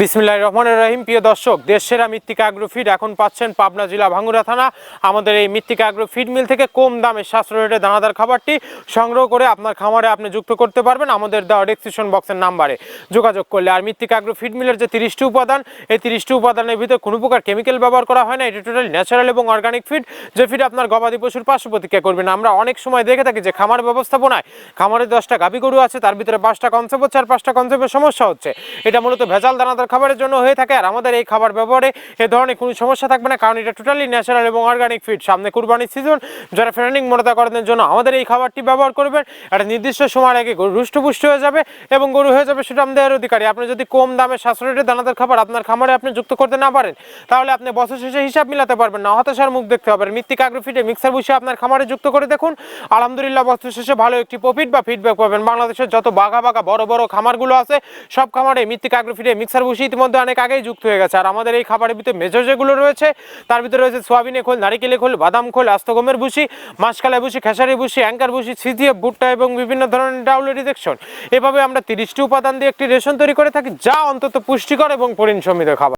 বিসমিল্লাহির রহমানির রহিম। প্রিয় দর্শক, দেশসেরা মৃত্তিকা অ্যাগ্রো ফিড এখন পাচ্ছেন পাবনা জেলা ভাঙ্গুড়া থানা আমাদের এই মৃত্তিকা অ্যাগ্রো ফিড মিল থেকে কম দামে সাশ্রয়ী রেটে দানাদার খাবারটি সংগ্রহ করে আপনার খামারে আপনি যুক্ত করতে পারবেন আমাদের দেওয়া ডেসক্রিপশন বক্সের নাম্বারে যোগাযোগ করলে। আর মৃত্তিকা অ্যাগ্রো ফিড মিলের যে 30টি উপাদান, এই 30টি উপাদানের ভিতরে কোনো প্রকার কেমিক্যাল ব্যবহার করা হয় না। এটি টোটালি ন্যাচারাল এবং অর্গানিক ফিড, যে ফিড আপনার গবাদি পশুর পার্শ্ব প্রতিক্রিয়া করবে না। আমরা অনেক সময় দেখে থাকি যে খামার ব্যবস্থাপনায় খামারে 10টা গাভী গরু আছে, তার ভিতরে 5টা কনসেপ্ট হচ্ছে আর 5টা কনসেপ্টের সমস্যা হচ্ছে। এটা মূলত ভেজাল দানাদার খাবারের জন্য হয়ে থাকে। আর আমাদের এই খাবার ব্যবহারে এ ধরনের কোনো সমস্যা থাকবে না, কারণ এটা টোটালি ন্যাচারাল এবং অর্গানিক ফিড। সামনে কুরবানির সিজন, যারা ফ্রেন্ডিং মোটা করানোর জন্য আমাদের এই খাবারটি ব্যবহার করবেন। একটা নির্দিষ্ট সময়ের আগে গরু রুষ্টপুষ্ট হয়ে যাবে এবং গরু হয়ে যাবে সেটা আমাদের অধিকারী। আপনি যদি কম দামে সাশ্রয়ী রেটে দানাদার খাবার আপনার খামারে আপনি যুক্ত করতে না পারেন, তাহলে আপনি বছর শেষে হিসাব মিলাতে পারবেন না, হতাশার মুখ দেখতে হবে। মৃত্তিকা অ্যাগ্রো ফিডে মিক্সার বসে আপনার খামারে যুক্ত করে দেখুন, আলহামদুলিল্লাহ বছর শেষে ভালো একটি প্রফিট বা ফিডব্যাক পাবেন। বাংলাদেশের যত বাঘা বড় বড় খামারগুলো আছে, সব খামারে মৃত্তিকা অ্যাগ্রো ফিডে মিক্সার বসে ইতিমধ্যে অনেক আগেই যুক্ত হয়ে গেছে। আর আমাদের এই খাবারের ভিতরে মেজর যেগুলো রয়েছে, তার ভিতরে রয়েছে সোয়াবিনের খোল, নারিকেলের খোল, বাদাম খোল, আস্ত গমের ভুসি, মাসকালাই ভুসি, খেসারি ভুসি, অ্যাঙ্কার ভুসি, সিজিএফ, ভুট্টা এবং বিভিন্ন ধরনের ডাউল রিজেকশন। এভাবে আমরা 30টি উপাদান দিয়ে একটি রেশন তৈরি করে থাকি, যা অন্তত পুষ্টিকর এবং পরিমাণ সমৃদ্ধ খাবার।